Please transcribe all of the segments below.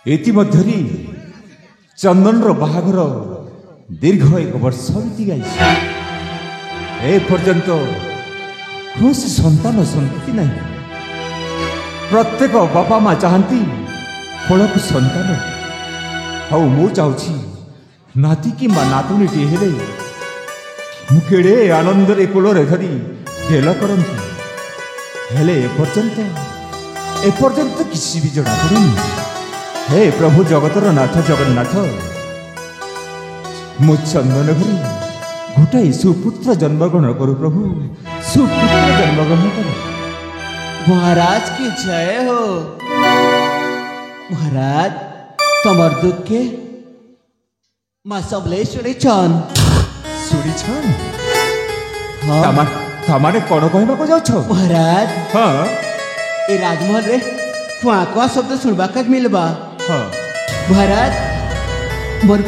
इतिमध्यरे चंदन बाहाघर दीर्घ 1 वर्ष बीती गई एपर्यंत कौन संतान संतति नहीं। प्रत्येक बापा माँ चाहती फलक संतान हाँ मु चाहूँ नाती कि नातुनीटी हेले मुकेड़े आनंद कूल धरी ढेल करती हेले एपर्यंत किसी भी जना पड़ुनी। हे प्रभु जगतर नाथ जगन्नाथ मो चंदन घरे गोटाए सुपुत्र जन्मग्रहण करू प्रभु सुपुत्र जन्मग्रहण करू। महाराज की जय हो। महाराज तमर दुख के माँ सबले सुनी छन हाँ तमारे कौन कहबा जाउछ महाराज। हाँ ए राजमहल रे कुआ शब्द सुनबा का मिलबा। हाँ महाराज मोर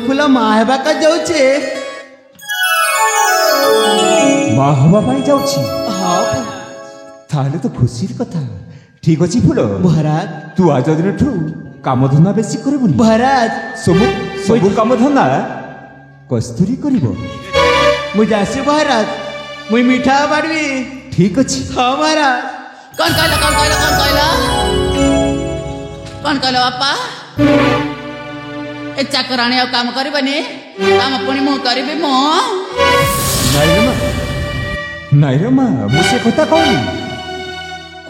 फूल माँ हेबा का जाउछे माँ हवा पाई जाउछि। हाँ ताहले तो खुशीर कथा। ठीक अछि फूल महाराज तू आज दिन ठू काम धंदा बेसी करबुनी। महाराज सबु काम धंदा कस्तूरी करिवो। मु जासी महाराज मुई मीठा बाड़वी। ठीक अछि। हाँ महाराज। कौन कहला बापा ए चाकराणी आ काम करबनी काम पुणी मु करबी मो नाई रे माँ मुझे कथा कहनी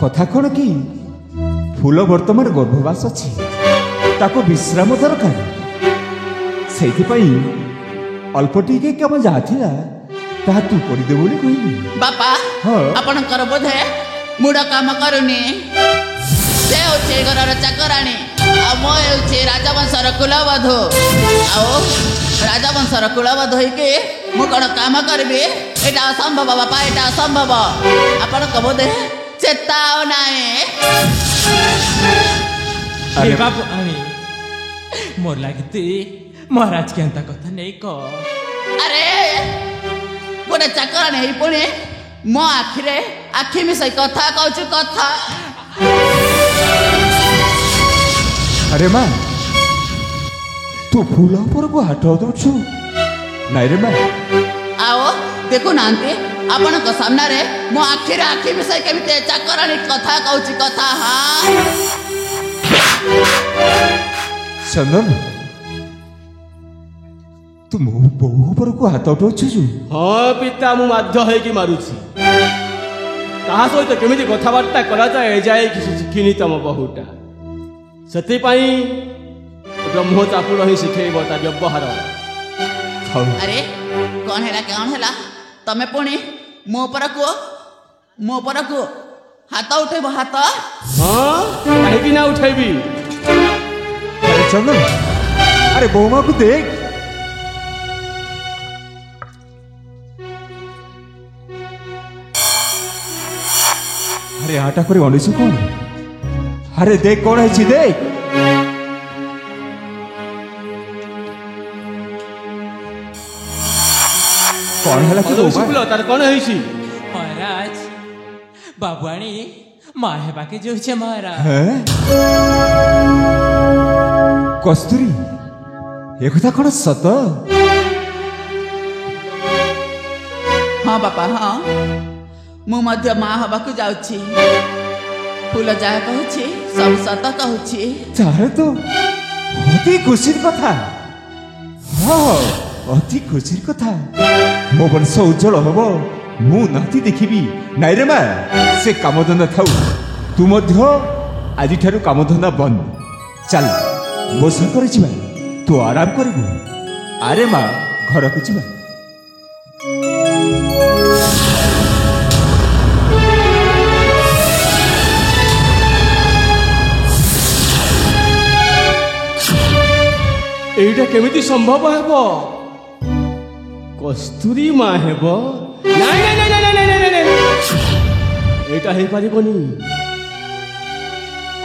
कथा कौन कि फूल वर्तमान गर्भवास अच्छी ताको विश्राम दरकार से अल्प टिके कम जहाँ थिला ताहा तू करदे बोली कहली। बापा हाँ आपणकर बोधे मुड़ काम करूनी से होचे घरर चाकराणी आ मो होचे राजवंशर कुलवधू आओ राजवंशर कुलवधू होइके मु कौन काम करबी एटा असंभव बापा एटा असंभव आपणक बोधे चेता नाए। अरे बाबू अरे मोर लगती महाराज के अंता कथा नहीं को। अरे गोटे चाकराणी ही पुणी मो आखि मिसाई कथा कहूँ कथा। अरे माँ तू फूल पर को हाथ दौछु नाई रे माँ आओ देखु नांती आपण को सामना रे मो आखि मिसाई केमिते चाकराणी कथा कहूँ कथा। हाँ चंदन तू मो बहु पर को हाथ उठाउछु। हाँ पिता मु बाध्य होइकी मारुछि ताहा सहित केमिति कथबार्ता करा जाए किसी शिखिनी तम बहुटा से ब्रह्म चापुड़ ही शिखेब ता व्यवहार। अरे कौन है तमे पुणी मो पर को हाथ उठेब हाथ। हाँ कहीं ना उठेबी। अरे चंदन अरे बहुमा को देख अरे आटा कर अनिशु कौन। अरे देख कौन है देख कौन है तार कौन है महाराज बाबुआणी माँ हेबा के जो छे महाराज। कस्तूरी ए कथा कौन सत। हाँ बापा हाँ मु मध्य माँ हबाकू जाउछि फूल जहाँ कहूँ सब सत कहूँ। चाहे तो अति खुशी कथा। हाँ अति खुशी कथा मो वंश उज्जवल हम मु नाती देखी नाई रे माँ से कामधंदा थाऊ तू मध्य आज ठारू कामधंदा बंद चल मो सागर जीवा तू आराम करू। अरे माँ घर को जीवा। एटा केमिति संभव हेब कस्तूरी माँ हेब नाई नाई नाई नाई नाई नाई एटा हे पारिबनी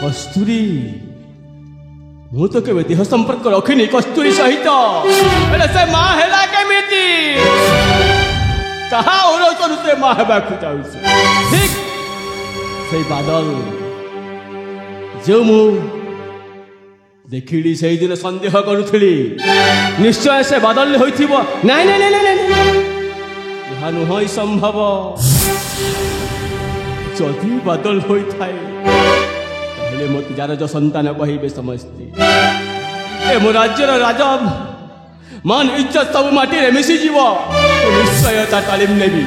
कस्तूरी मु तो केबे देह संपर्क रखिनी कस्तूरी सहित एटा से माँ हेला केमिति कहा ओरो करुते माँ हेबा खुजाउछ ठीक से बादल जो मु ଦେଖିଲି ସେଇଦିନ ସନ୍ଦେହ କରୁଥିଲି ନିଶ୍ଚୟ ସେ ବାଦଲ ହୋଇଥିବ। ନାଇଁ ନାଇଁ ନାଇଁ ନାଇଁ ଏହା ନୁହଁ ସମ୍ଭବ। ଯଦି ବାଦଲ ହୋଇଥାଏ ତାହେଲେ ମୋ ତିଜାରଜ ସନ୍ତାନ କହିବେ ସମସ୍ତେ ଏ ମୋ ରାଜ୍ୟର ରାଜା ମାନ ଇଜ୍ଜତ ସବୁ ମାଟିରେ ମିଶିଯିବ। ନିଶ୍ଚୟ ତା ତାଲିମ ନେବି।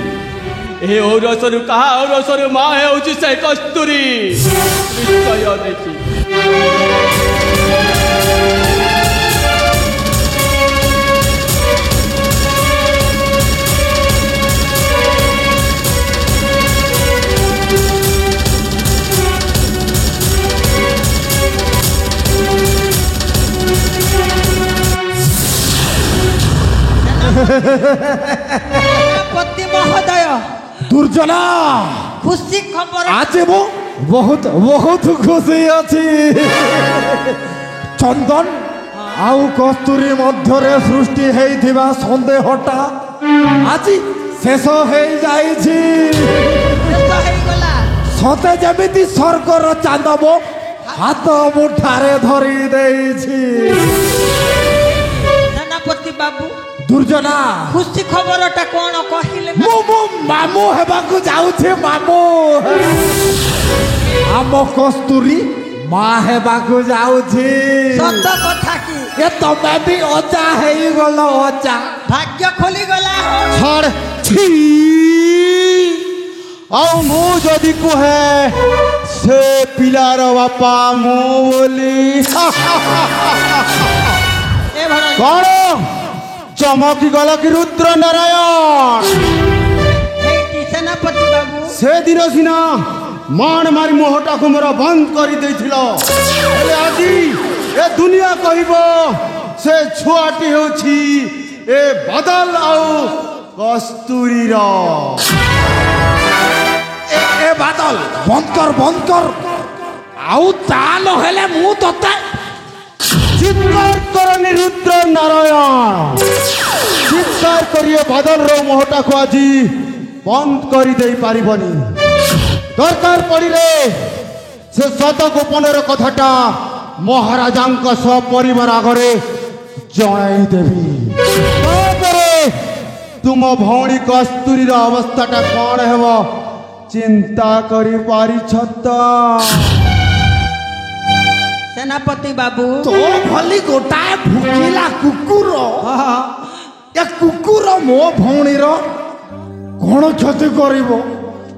ଏ ଔରସରୁ କାହା ଔରସରୁ ମା ହେଉଛି ସେ କସ୍ତୁରୀ। ନିଶ୍ଚୟ ଦେଖି ସେନାପତି ମହୋଦୟ ଦୁର୍ଜନା ଖୁସି ଖବର ଆଜି ମୁଁ ବହୁତ ବହୁତ ଖୁସି ଅଛି। ଚନ୍ଦନ ଆଉ କସ୍ତୁରୀ ମଧ୍ୟରେ ସୃଷ୍ଟି ହେଇଥିବା ସନ୍ଦେହଟା ଆଜି ଶେଷ ହେଇଯାଇଛି। ଶେଷ ହେଇଗଲା। ସତେ ଯେମିତି ସ୍ୱର୍ଗର ଚାନ୍ଦ ମୋ ହାତ ମୁଠାରେ ଧରି ଦେଇଛି। ସେନାପତି ବାବୁ ଦୁର୍ଜନା ଖୁସି ଖବରଟା କଣ କହିଲେ ନା? ମୁଁ ମାମୁଁ ହେବାକୁ ଯାଉଛି। ମାମୁଁ ଆମ କସ୍ତୁରୀ ମା ହେବାକୁ ଯାଉଛି। ସତ କଥା କି? ଏ ତମେ ବି ଅଜା ହେଇଗଲ। ଅଜା ଭାଗ୍ୟ ଖୋଲିଗଲା। ଛାଡ଼ छी। ଆଉ ମୁଁ ଯଦି କୁହେ ସେ ପିଲାର ବାପା ମୁଁ ବୋଲି ଏ ଭଣ କଣ ଚମକି ଗଲ କି ରୁଦ୍ର ନାରାୟଣ? ହେଇଟି ସେନାପତି ବାବୁ ସେଦିନ ସିନା ମାଣ ମାରି ମୁହଁଟାକୁ ମୋର ବନ୍ଦ କରିଦେଇଥିଲ, ହେଲେ ଆଜି ଏ ଦୁନିଆ କହିବ ସେ ଛୁଆଟି ହେଉଛି ଏ ବଦଲ ଆଉ କସ୍ତୁରୀର। ଏ ବାଦଲ ବନ୍ଦ କର। ଆଉ ତା ନହେଲେ ମୁଁ ତତେ ଚିତ୍କାର କରନି ରୁଦ୍ର ନାରାୟଣ। ଚିତ୍କାର କରି ଏ ବାଦଲର ମୁହଁଟାକୁ ଆଜି ବନ୍ଦ କରିଦେଇ ପାରିବନି। ଦରକାର ପଡ଼ିଲେ ସେ ସତ ଗୋପନର କଥାଟା ମହାରାଜାଙ୍କ ସହ ପରିବାର ଆଗରେ ଜଣାଇ ଦେବି। ତାପରେ ତୁମ ଭଉଣୀ କସ୍ତୁରୀର ଅବସ୍ଥାଟା କ'ଣ ହେବ ଚିନ୍ତା କରିପାରିଛ ତ? ସେନାପତି ବାବୁ ତୋ ଭଳି ଗୋଟାଏ ଭୁକିଲା କୁକୁର, ଏ କୁକୁର ମୋ ଭଉଣୀର କ'ଣ କ୍ଷତି କରିବ?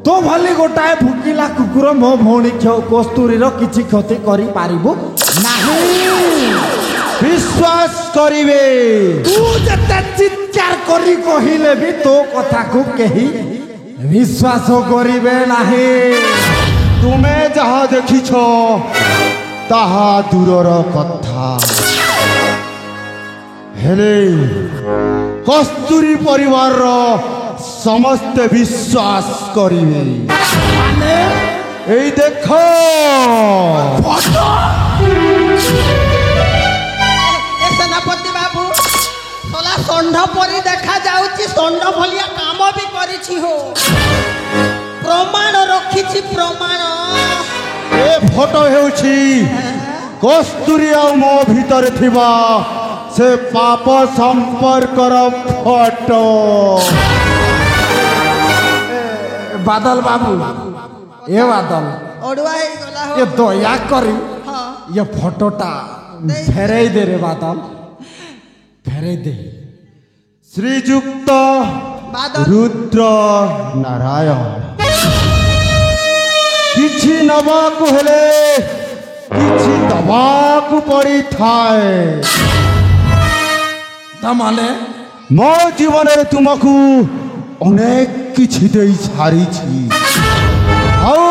ତୋ ଭଳି ଗୋଟାଏ ଭୁକିଲା କୁକୁର ମୋ ଭଉଣୀ କସ୍ତୁରୀର କିଛି କ୍ଷତି କରିପାରିବ ନାହିଁ। ବିଶ୍ୱାସ କରିବେ। ତୁ ଯେତେ ଚିତ୍କାର କରି କହିଲେ ବି ତୋ କଥାକୁ କେହି ବିଶ୍ୱାସ କରିବେ ନାହିଁ। ତୁମେ ଯାହା ଦେଖିଛ ତାହା ଦୂରର କଥା, ହେଲେ କସ୍ତୁରୀ ପରିବାରର ସମସ୍ତେ ବିଶ୍ୱାସ କରିବେ। ଏଇ ଦେଖ ଏ ସେନାପତି ବାବୁ ତୋଲା ଷଣ୍ଢ ପରି ଦେଖା ଯାଉଛି। ଷଣ୍ଢ ଭଳିଆ କାମ ବି କରିଛି। ହୋ ପ୍ରମାଣ ରଖିଛି ପ୍ରମାଣ। ଏ ଫଟୋ ହେଉଛି କସ୍ତୁରୀ ଆଉ ମୋ ଭିତରେ ଥିବା ସେ ପାପ ସମ୍ପର୍କର ଫଟୋ। ବାଦଲ ବାବୁ, ଏ ବାଦଲ ଅଡୁଆ ହେଇଗଲା। ଏ ଦୟା କରି ଏ ଫଟୋଟା ଫେରାଇ ଦେ ରେ ବାଦଲ, ଫେରାଇ ଦେ। ଶ୍ରୀଯୁକ୍ତ ବାଦଲ ରୁଦ୍ର ନାରାୟଣ, କିଛି ନେବାକୁ ହେଲେ କିଛି ଦବାକୁ ପଡ଼ିଥାଏ। ତାମାନେ ମୋ ଜୀବନରେ ତୁମକୁ ଅନେକ କିଛି ଦେଇ ସାରିଛି, ଆଉ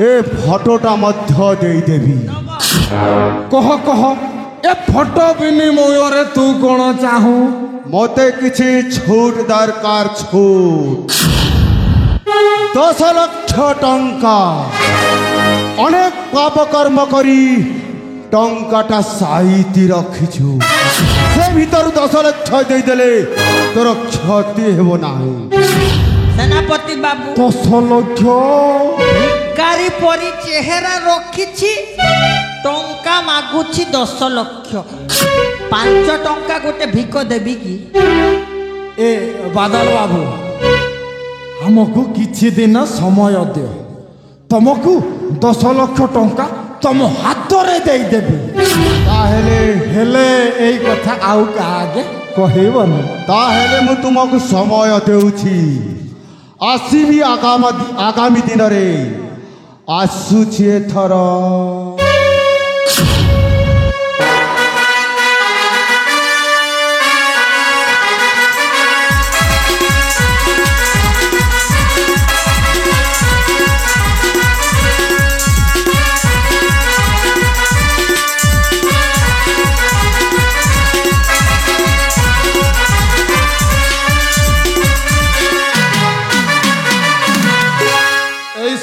ଏ ଫଟୋଟା ମଧ୍ୟ ଦେଇଦେବି। କହ ଏ ଫଟୋ ବିନିମୟରେ ତୁ କ'ଣ ଚାହୁଁ? ମୋତେ କିଛି ଛୁଟ ଦରକାର। ଛୁଟ 10 ଲକ୍ଷ ଟଙ୍କା। ଅନେକ ପାପ କର୍ମ କରି ଟଙ୍କାଟା ସାଇତି ରଖିଛୁ, ସେ ଭିତରୁ 10 ଲକ୍ଷ ଦେଇଦେଲେ ତୋର କ୍ଷତି ହେବ ନାହିଁ। ସେନାପତି ବାବୁ 10 ଲକ୍ଷ ଭିକାରୀ ପରି ଚେହେରା ରଖିଛି, ଟଙ୍କା ମାଗୁଛି 10 ଲକ୍ଷ 5 ଟଙ୍କା ଗୋଟେ ଭିକ ଦେବି କି? ଏ ବାଦଲ ବାବୁ ଆମକୁ କିଛି ଦିନ ସମୟ ଦିଅ ତମକୁ 10 ଲକ୍ଷ ଟଙ୍କା ତମ ହାତରେ ଦେଇଦେବି ତାହେଲେ ହେଲେ ଏଇ କଥା ଆଉ କାହା ଆଗେ କହିବନି ତାହେଲେ ମୁଁ ତୁମକୁ ସମୟ ଦେଉଛି ଆସିବି ଆଗାମୀ ଦିନରେ ଆସୁଛି ଏଥର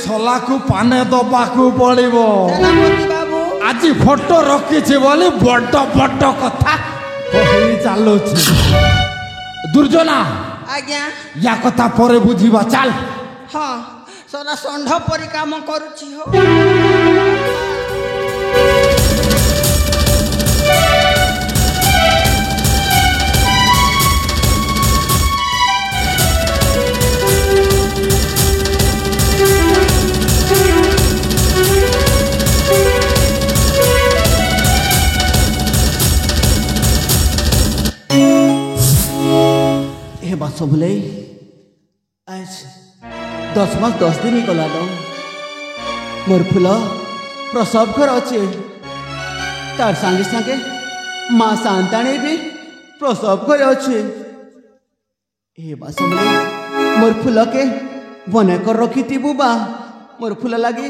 ଶଲାକୁ ପାନେ ଦବାକୁ ପଡ଼ିବ ସେନାପତି ବାବୁ ଆଜି ଫଟୋ ରଖିଛି ବୋଲି ବଡ଼ ବଡ଼ କଥା କହି ଚାଲୁଛି ଦୁର୍ଜନା ଆଜ୍ଞା ୟା କଥା ପରେ ବୁଝିବା ଚାଲ ହଁ ସଲା ଷଣ୍ଢ ପରି କାମ କରୁଛି ହୋ ସମଲେଇ আজ 10 মাস 10 দিন গলা মোর ফুল প্রসব ঘর আছে তার সাঙ্গে সাঙ্গে মা সান্তাণী বি প্রসব ঘর আছে এ বা সমলেই মোর ফুলকে বনে কর রখিথিবু বা মোর ফুল লাগি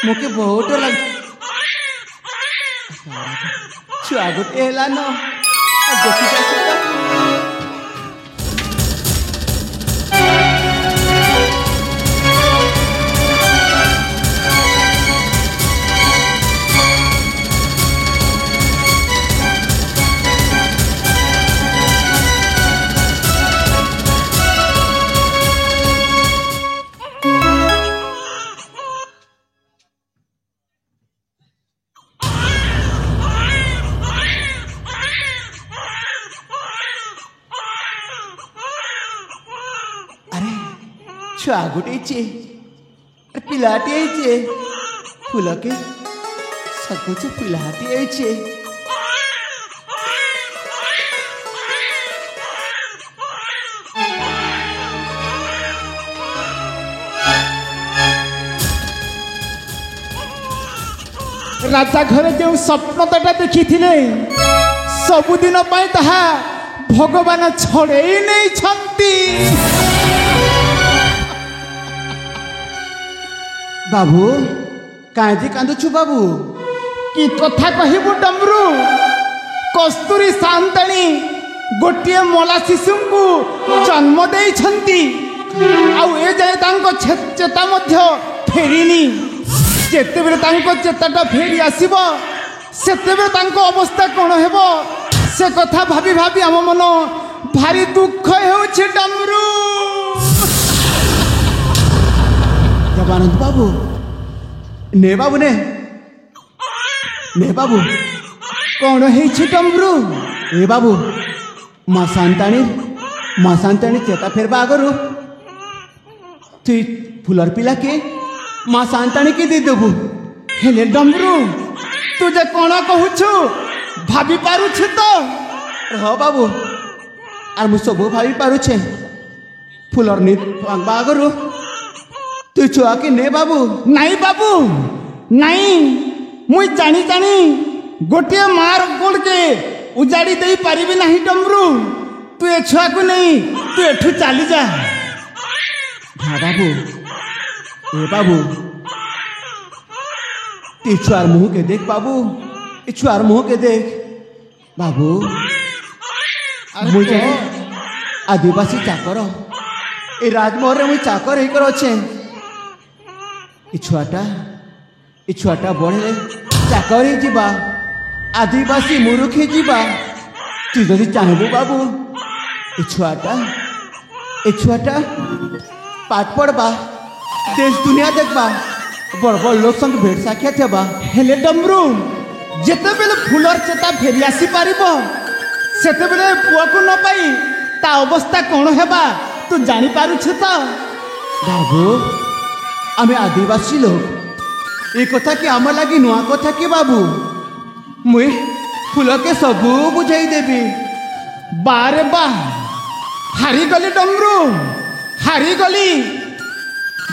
মোকে বহুত লাগে ছুয়া গোটে হেলান দেখি ଛୁଆ ଗୋଟେ ହେଇଛି ପିଲାଟି ହେଇଛି ଫୁଲକେ ସକୁଛ ପିଲାଟି ହେଇଛି ରାଜା ଘରେ ଯେଉଁ ସ୍ୱପ୍ନଟା ଦେଖିଥିଲେ ସବୁଦିନ ପାଇଁ ତାହା ଭଗବାନ ଛଡ଼େଇ ନେଇଛନ୍ତି ବାବୁ କାହିଁକି କାନ୍ଦୁଛୁ ବାବୁ କି କଥା କହିବୁ ଡମ୍ରୁ କସ୍ତୁରୀ ସାନ୍ତାଣୀ ଗୋଟିଏ ମଲା ଶିଶୁଙ୍କୁ ଜନ୍ମ ଦେଇଛନ୍ତି ଆଉ ଏ ଯାଏ ତାଙ୍କ ଚେତା ମଧ୍ୟ ଫେରିନି ଯେତେବେଳେ ତାଙ୍କ ଚେତାଟା ଫେରି ଆସିବ ସେତେବେଳେ ତାଙ୍କ ଅବସ୍ଥା କ'ଣ ହେବ ସେ କଥା ଭାବି ଭାବି ଆମ ମନ ଭାରି ଦୁଃଖ ହେଉଛି ଡମ୍ରୁ ଦେବାନନ୍ଦ ବାବୁ ନେ ବାବୁ ନେ ବାବୁ କ'ଣ ହେଇଛି ଡମ୍ରୁ ଏ ବାବୁ ମା ସାନ୍ତାଣୀ ଚେତା ଫେରବା ଆଗରୁ ତୁଇ ଫୁଲର ପିଲାକେ ମା ସାନ୍ତାଣୀକି ଦେଇଦେବୁ ହେଲେ ଡମ୍ରୁ ତୁ ଯେ କ'ଣ କହୁଛୁ ଭାବି ପାରୁଛୁ ତ ହଁ ବାବୁ ଆର୍ ମୁଁ ସବୁ ଭାବି ପାରୁଛେ ଫୁଲର ଭାଙ୍ଗବା ଆଗରୁ তুই ছুয়াকে নে বাবু নাই বাবু নাই মুই জানি জানি গোটিয়ে মার গোড়কে উজাড়ি দেই পারিবি নাহি ডম্রু তুই এ ছুয়াকু নেই তুই এঠু চালি যা হ্যাঁ বাবু এ বাবু তুই ছুয়ার মুহকে দেখ বাবু এ ছুয়ার মুহকে দেখ বাবু মুই আদিবাসী চাকর এই রাজমহলে মুই চাকর হইকর অছে ଏ ଛୁଆଟା ବଢ଼ିଲେ ଚାକରି ଯିବା ଆଦିବାସୀ ମୁରୁଖି ଯିବା ତୁ ଯଦି ଚାହିଁବୁ ବାବୁ ଏ ଛୁଆଟା ପାଠ ପଢ଼ବା ଦେଶ ଦୁନିଆ ଦେଖବା ବଡ଼ ବଡ଼ ଲୋକ ସଙ୍ଗେ ଭେଟ ସାକ୍ଷାତ ହେବା ହେଲେ ଡମ୍ରୁ ଯେତେବେଳେ ଫୁଲର ଚେତା ଫେରି ଆସିପାରିବ ସେତେବେଳେ ପୁଅକୁ ନ ପାଇ ତା ଅବସ୍ଥା କ'ଣ ହେବା ତୁ ଜାଣିପାରୁଛୁ ତ? ବାବୁ ଆମେ ଆଦିବାସୀ ଲୋକ ଏ କଥା କି ଆମ ଲାଗି ନୂଆ କଥା କି ବାବୁ? ମୁଇଁ ଫୁଲକେ ସବୁ ବୁଝାଇ ଦେବି। ବାରେ ବା ହାରିଗଲି ଡମ୍ରୁ, ହାରିଗଲି।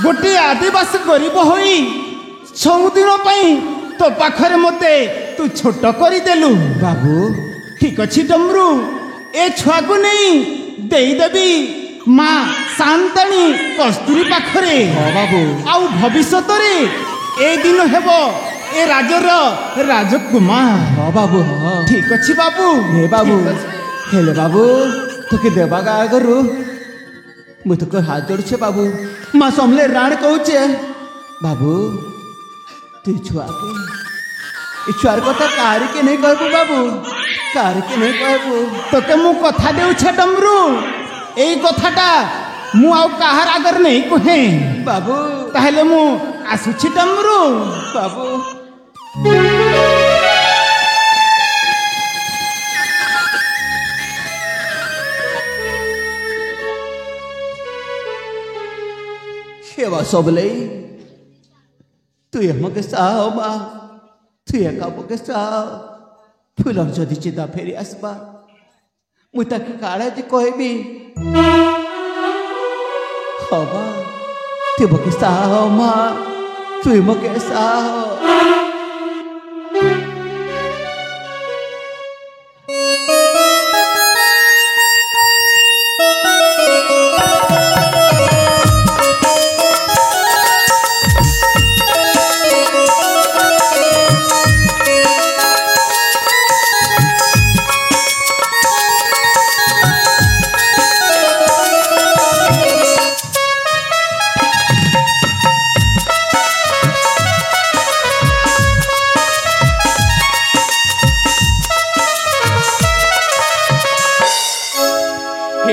ଗୋଟିଏ ଆଦିବାସୀ ଗରିବ ହୋଇ ସବୁଦିନ ପାଇଁ ତୋ ପାଖରେ ମୋତେ ତୁ ଛୋଟ କରିଦେଲୁ। ବାବୁ ଠିକ ଅଛି ଡମ୍ରୁ, ଏ ଛୁଆକୁ ନେଇ ଦେଇଦେବି ମା ସାନ୍ତାଣୀ କସ୍ତୁରୀ ପାଖରେ। ହଁ ବାବୁ। ଆଉ ଭବିଷ୍ୟତରେ ଏ ଦିନ ହେବ ଏ ରାଜର ରାଜକୁମାର। ହଁ ବାବୁ ହଁ। ଠିକ ଅଛି ବାବୁ। ହେ ବାବୁ ଠିକ ଅଛି। ହେଲେ ବାବୁ তোকে দেবা আগରୁ ମୁଁ তোকে হাত ধরছে বাবু। মা সমলে রাণ কହୁছে বাবু তুই ছুয়াকে এই ছুয়ার কথা কাহারিকে নেই কহবু বাবু, কাহারিকে নেই কহবু। তোকে ମୁଁ କଥା ଦେଉଛେ ଡମ୍ରୁ, ଏଇ କଥାଟା ମୁଁ ଆଉ କାହାର ଆଗରେ ନେଇ କୁହେ। ବାବୁ ତାହେଲେ ମୁଁ ଆସୁଛି ଡମ୍ରୁ। ବାବୁ সেবা সবলেই তুই আমাকে সাহ মা, তুই একা আমাকে সাহ। ফুলর যদি চিতা ফেরি আসবা মুই তাকে কাড়ে যে কহবি হবা তুই মকে সাহ মা, তুই মকে সাহ।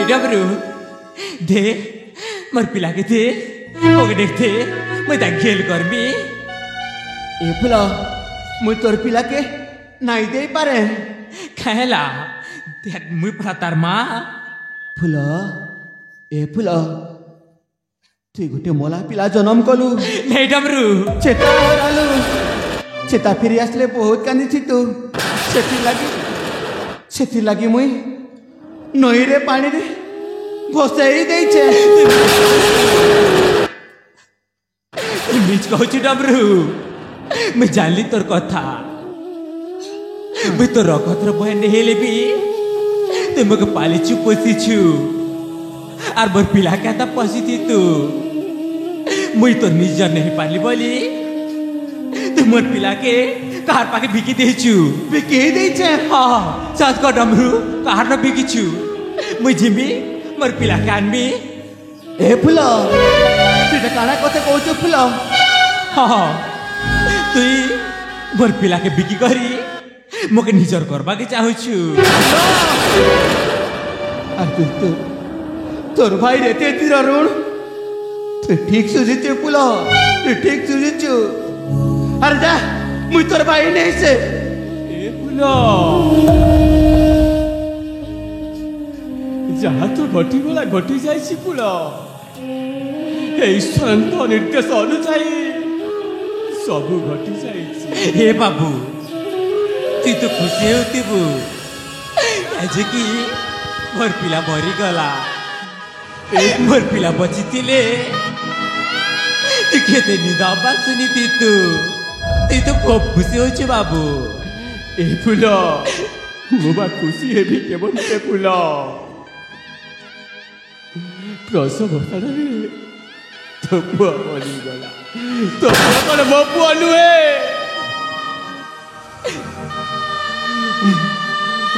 डबरू दे मोर पिला के दे ओके देखते मैं ता खेल करबी। ए ফুল মুই তোর পিলাকে নাই দেই পারে। খেলা দেখ মুই পড়া তার মা। ফুল এ ফুল তুই গোটে মোলা পিলা জন্ম কলু। नहीं डबरू চেতা হরালু, চেতা ফেরি আসলে বহুত কান্দিছি তু। সেথি লাগি মুই নইরে পানিরে ভসাই দেইছে। मिच कहू डबरू मैं जानली तोर कथा, मैं तोर रखतर बहन नहीं लेबी। तुम मके पालिछु पोसिछु आर मोर पिला के आता पसी थी तू। मुई तो निजर नहीं पाली बोली तू मोर पिला के कार पाके बिकी देछु। বিকে দেইছে। हाँ साथ को डमरू कार न बिकीछु। मुई जिमी मोर पिला के आनबी। এ ফুল তুই কাଣା কথা কହୁଛୁ ফুল? हाँ तुई मोर पिला के बिकी करी मोके निजर करबा के चाहछु। আর তুই তো তোর ভাই রেতে তীর ঋণ তুই ঠিক সুঝিছু ফুল, তুই ঠিক সুঝিছু। আর যা মুই তোর ভাই নেইছে। এ ফুল ଯାହା ତ ଘଟିଗଲା ଘଟି ଯାଇଛି ଫୁଲ। ଏ ଈଶ୍ୱରଙ୍କ ନିର୍ଦ୍ଦେଶ ଅନୁଯାୟୀ ସବୁ ଘଟି ଯାଇଛି। हे बाबू तू तो खुशी होतीबू आज की मोर पिला मरी गला। मोर पिला बचिथिले तू केते निदाबा सुनी थी तू तो खूब खुशी होछु बाबू। ଏ ଫୁଲ ମୁଁ ବା ଖୁସି ହେବି କେବଳ ଫୁଲ। ପ୍ରସବ ସ୍ଥାନରେ ତୋ ପୁଅ ମରିଗଲା। ତୋ ପୁଅ କ'ଣ ମୋ ପୁଅ ନୁହେଁ?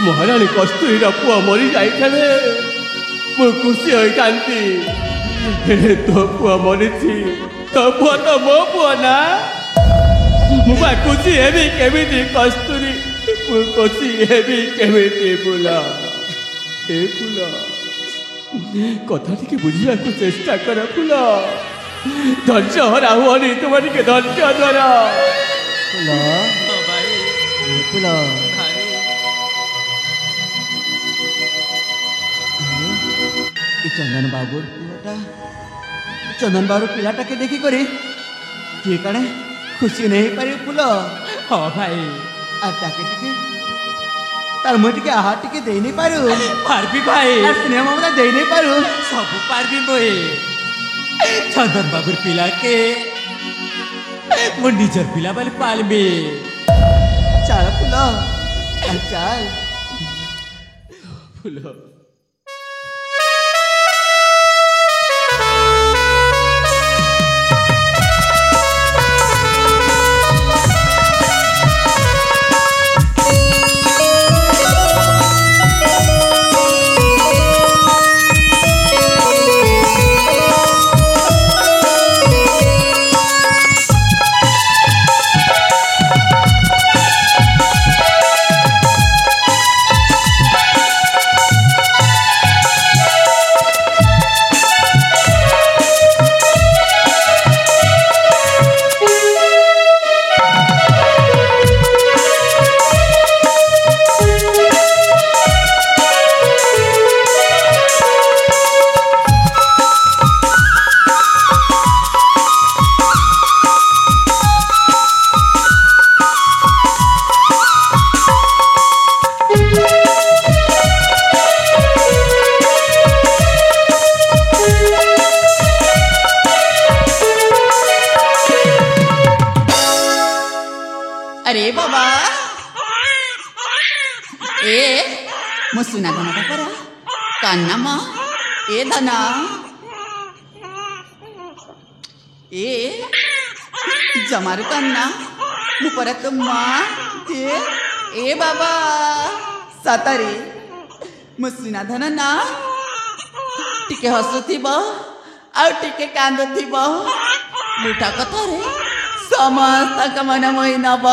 ମହାରାଣୀ କସ୍ତୁରୀର ପୁଅ ମରି ଯାଇଥିଲେ ମୁଁ ଖୁସି ହୋଇଥାନ୍ତି। ହେଲେ ତୋ ପୁଅ ମରିଛି, ତୋ ପୁଅ ତ ମୋ ପୁଅ ନା। ମୁଁ ବା ଖୁସି ହେବି କେମିତି କସ୍ତୁରୀ, ମୁଁ ଖୁସି ହେବି କେମିତି ଫୁଲ? ଏ ଫୁଲ କଥା ଟିକେ ବୁଝିବାକୁ ଚେଷ୍ଟା କର ଫୁଲ। ଧୈର୍ଯ୍ୟ ହରା ହୁଅନି, ତୁମ ଟିକେ ଧୈର୍ଯ୍ୟ ଧର। ফুল ପୁଲ ଭାଇ ଏ ଚନ୍ଦନ ବାବୁର ପୁଅଟା ଚନ୍ଦନ ବାବୁର ପିଲାଟାକେ ଦେଖିକରି କିଏ କାણે ଖୁସି ନେଇ ପାରିବ ପୁଲ ହଁ ଭାଇ আর তাকে টিকে তার মুই টিকে আহার টিকে দেই নাই পারু পারবি ভাই আর স্নেহ মমতা দেই নাই পারু ସବୁ পারবি মুই চন্দন বাবুর পিলাকে ମୋ ନିଜର ପିଲା ବୋଲି ପାଳିବି চাল ফুল আর চাল ফুল अरे बाबा ए मो सुना धन करा कान्ना मा ए धना ए जमारू कान्ना मु परत मा ए बाबा सतरे मो सुना धन ना टिके हसुथिब आउ टिके कांदुथिब मिठा कथा रे समस्त मन मोहि नब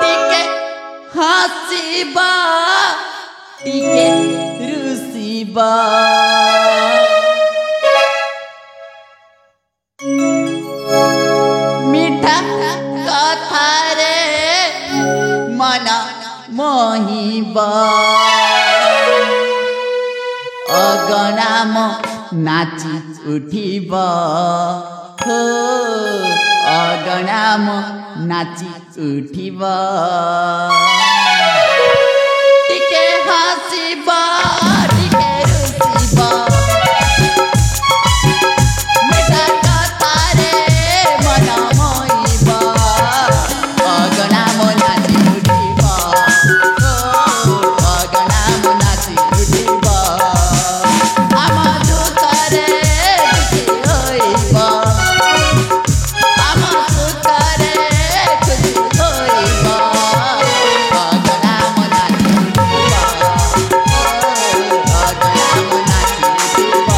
टिके हसिबा टिके रुसिबा मिठा कथा रे मन मोहिबा अगनाम नाची उठिब हो अगनाम नाची उठिब टिके हसिब टिके रुसिब मिठा कथा रे मन मोहिब अगनाम नाची उठिब हो अगनाम नाची उठिब आम दुखरे दुखी होइब आम दुखरे खुशी होइब अगनाम नाची उठिब अगनाम नाची उठिब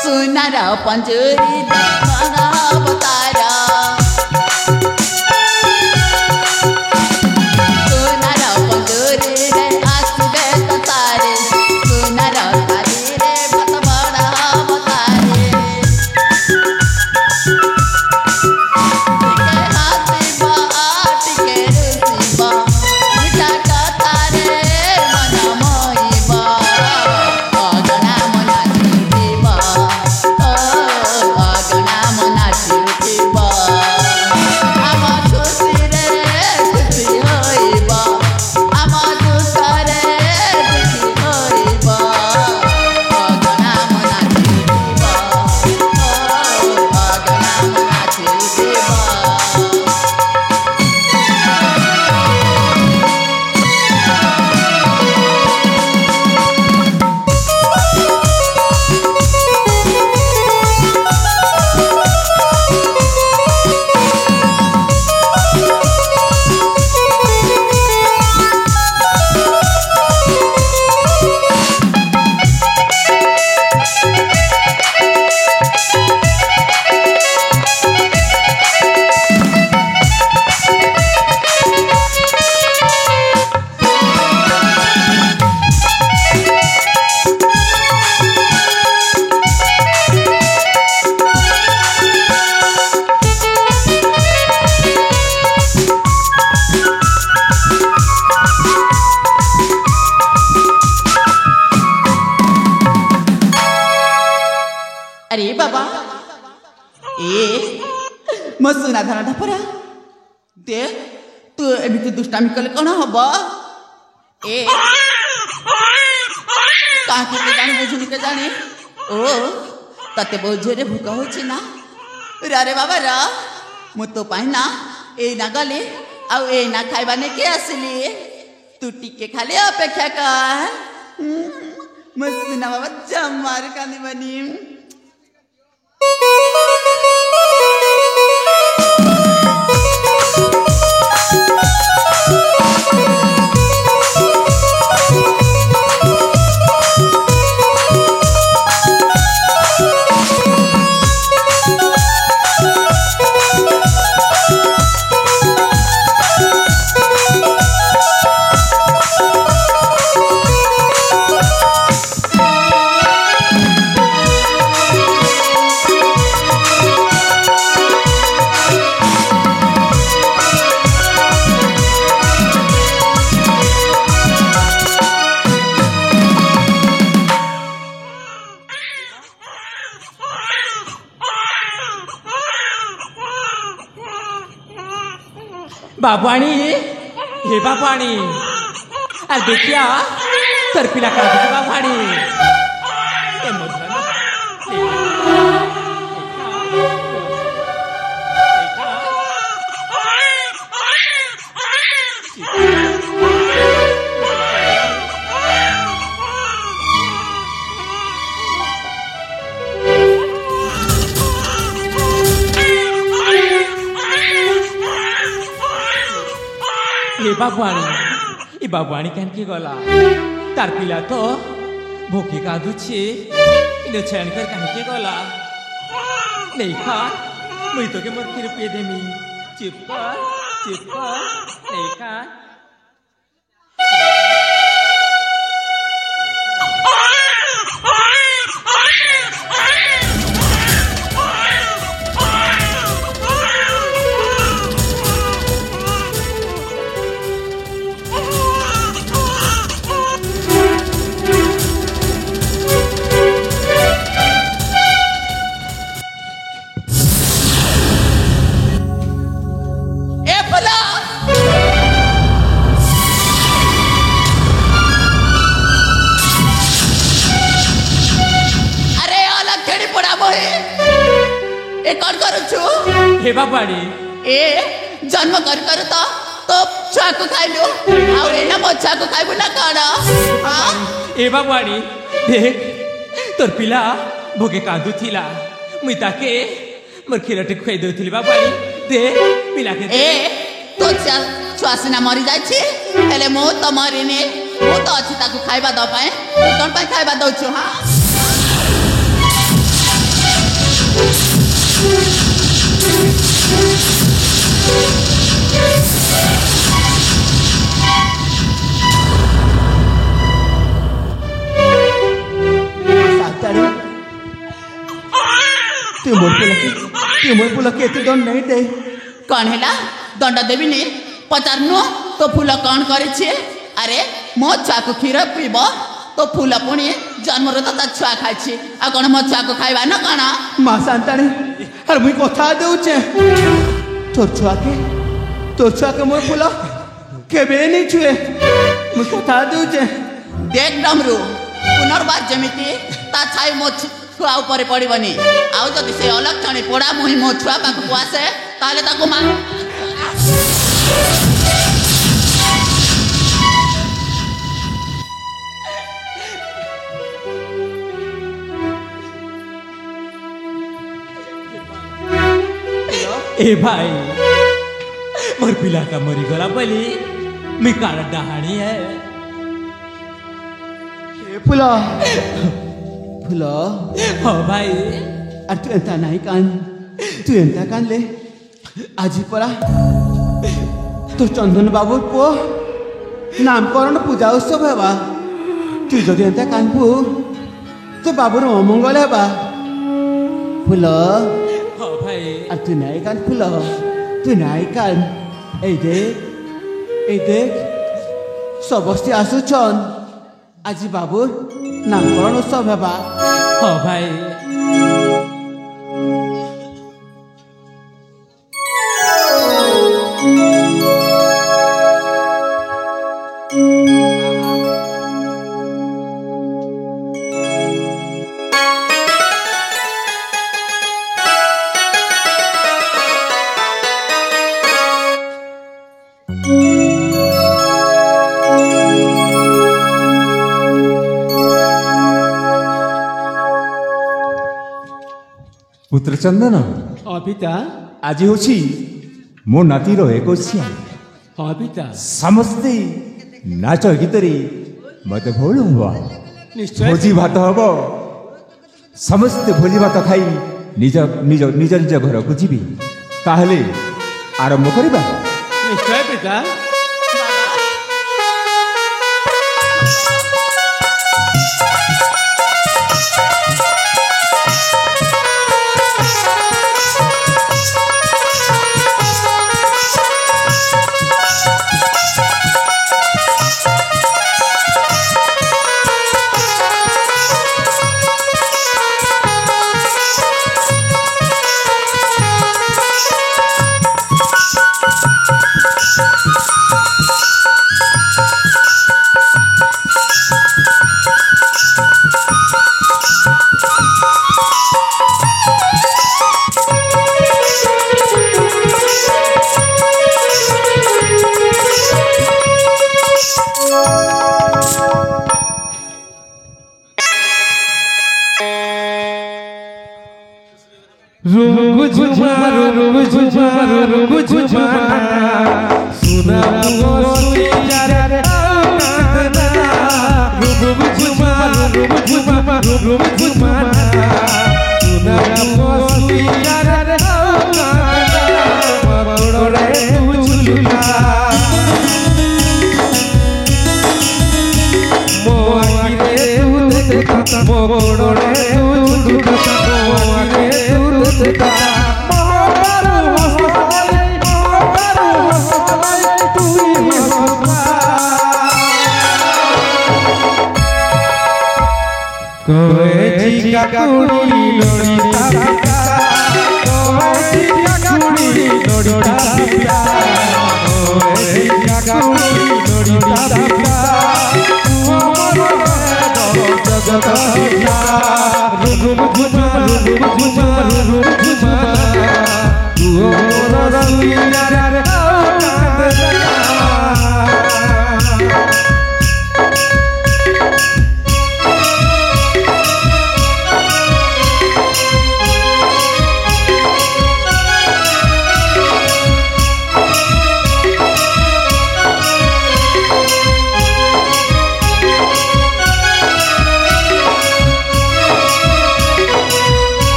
सुनार पंजुरी देखन अवतार सुनार पंजुरी रे आसबे तो तारे सुनार थाली रे भत बड़ा अवतारे टिके हसिब टिके रुसिब मिठा कथा रे मन मोहिब अगनाम नाची उठिब अगनाम ए मो सुना धाना परा दे तू एमिति दुष्टामी कले कौन हब ए काहे के जाने बुझुनी के जाने ओ तते बहुत जोरे भूख होची ना रे बाबा रा मु तो पाई ना ए ना गले आउ ए ना खाइबा ने के आसली तू टिके खाली अपेक्षा कर मस्ती बाबा जमार कानी बनी बाबुआणी हे बाबुआणी अरे देखिया तर पिला का बाबुआणी ए बाबुआणी केन की गला तार पिला तो भूखी का दुछी इने छेन कर कहीं के गला नहीं खा मुई तो के मोर खीर पे देमी चिपका नहीं खा हे बाबुआणी ए जन्म कर तो छुआ को खाइलु आउ ए ना मो छुआ को खाइबु ना काना हां ए बाबुआणी देख तोर पिला भोगे कांदु थिला मुई ताके मोर खीरटे खुई देउथिली बाबुआणी दे पिला के ए तो छुआ सिना मरि जाय छी हेले मो तो मरिने मो तो अछि ताको खाइबा द पाए कोन पाए खाइबा दउ छु हां तू मोर पुला के एते दंड नहीं दे कौन हैला दंड देबी ने पचारनु तो फूल कौन करे छे अरे मो छुआ को खीर पीबो तो फूल पुणी जन्म रे तो छुआ खाइ छी आ कोन मो छुआ को खाइबा न कोन मा सांताणी अरे मुई कथा देउ छे तोर छुआ के मोर पुला केबे नहीं छुए मुई कथा देउ छे देख डमरू पुनर्बार जमिति ता छाई मो छुआ ऊपर पड़िबनी आउ जदि से अलग छणी पोड़ा मुई मो छुआ पाक आसे ताले ताको मा ए भाई मोर पिला का मरी गला बली मैं काला डहानी है फुला हाँ भाई अरे तू एंता नहीं कान ले आज परा तो चंदन बाबू पो नामकरण पूजा उत्सव हेबा तू जदि एंता कानबू तो बाबूर अमंगल हेबा फुल हाँ भाई अरे तू नहीं कान फुल तू नहीं कान ए देख सबस्ती आसुछन आज बाबूर नामकरण उत्सव हेबा हाँ भाई पुत्र चंदन हाँ पिता आज हूँ मो नातीर 21। हाँ पिता समस्ते नाच गीतरे मत भोल हुआ निश्चय भोजी भात हम समस्ते भोजी भात खाई निज निज निज निज घर को जीवी ताहले आरंभ करिबा। निश्चय पिता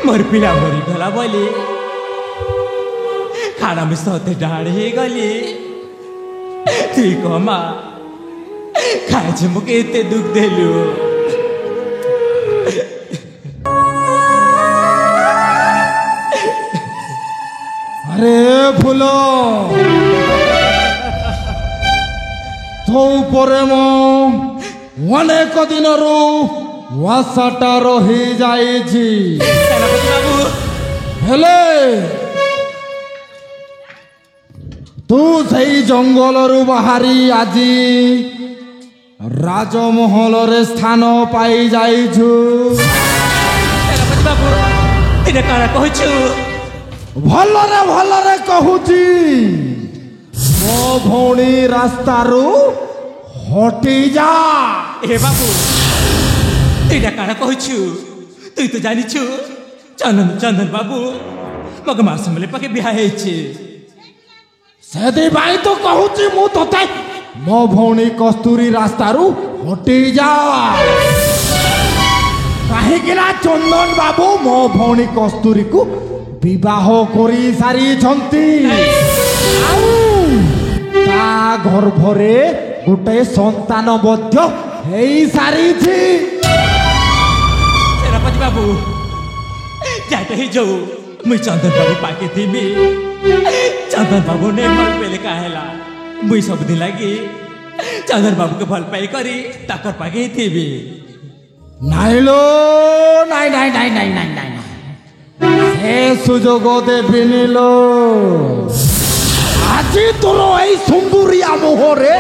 मोर पिला मरी गला बोली खाना में सोते डाढ़ ही गली तुई कमा खाए मुके एते दुख देलु अरे फूलो तो परे मो अनेक दिनरू वासाटा रही जाइछि हेले तू सही जंगलरू बाहरी आजी राजमहल रे स्थान पाई जाइछु भलरे कहूची मो भौणी रास्तारू हटी जा ए बाबू तुईटा काना कहूछु तुई तो जानिछु चंदन चंदन बाबू मग मासमले पाके बिहा हेछि सेदी भाई तो कहूची मु तोते मो भौणी कस्तूरी रास्तारू हटी जा काहेकिना चंदन बाबू मो भौणी कस्तूरी को विवाह करी सारी छंती ता गर्भरे गोटे संतान मध्य हेई सारी छी सेनापति बाबू जाते ही जो मुई चंदन बाबू पाके थीमी चंदन बाबू ने मल पेले काहेला मुई सब दिन लागी चंदन बाबू के भल पाई करी ताकर पागे थी नाइलो नाई नाई नाई नाई नाई नाई से सुजोग देविनी लो আজি তোর এই সুন্দরিয়া মোহরে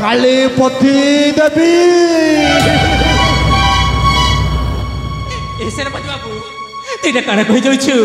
কালে পথি দেবী ए सेनापति बाबू तेरा काना कहि जाउ छु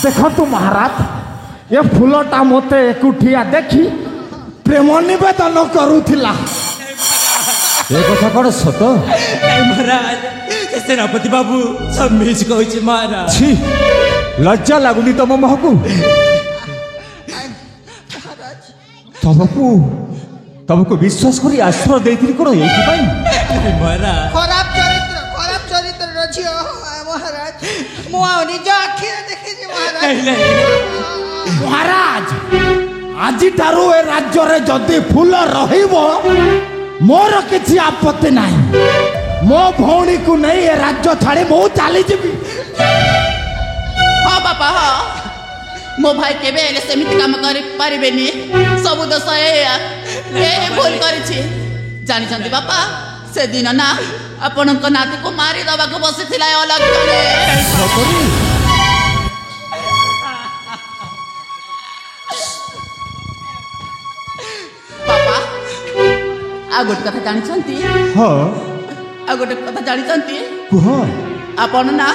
देखु महाराज ये फूलटा मते एकुठिया देखी प्रेम निवेदन करूथिला ए कथा कौन सत नहीं महाराज ए सेनापति बाबू सब मिछ कहै छी महाराज छी लज्जा लागुनी तम महकु तमको विश्वास करी आश्रय देथिली कोन एथि पई महाराज खराब चरित्र रझियो महाराज मु निज आखि देखि महाराज नहीं नहीं महाराज আজি ठारू ए राज्य रे जदी फूल रहिबो मोर किछि आपत्ति नाही मो भौणी को नहीं ए राज्य छाड़े मो चाली जीवी हाँ बापा हाँ मो भाई केबे एले सेमिति काम करि पारिबेनी सब दोष ए भूल करिछि जानि छंती बापा से दिन ना आपनक नाती को मारी दबा को बसिथिला अलग करे बापा आ गोट कथा जानि छंती हां आ गोट कथा जानि छंती कुह आपन ना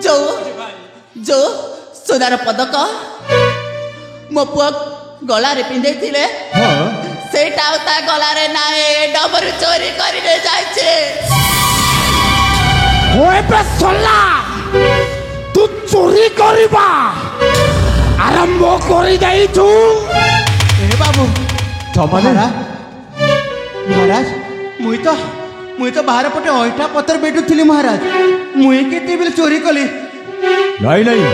जो जो सुदार पदक मो पुआ गला रे पिंदे थिले हां सेटा उता गला रे नाए डबरू चोरी करि ले जाय छे ओए बे सोला तू चोरी करिबा आरंभ करि दई छु ए बाबू तमने महाराज मुई तो बाहर पटे ओइठा पत्थर बेटुथिली महाराज मुई केते बेले चोरी कली नहीं नहीं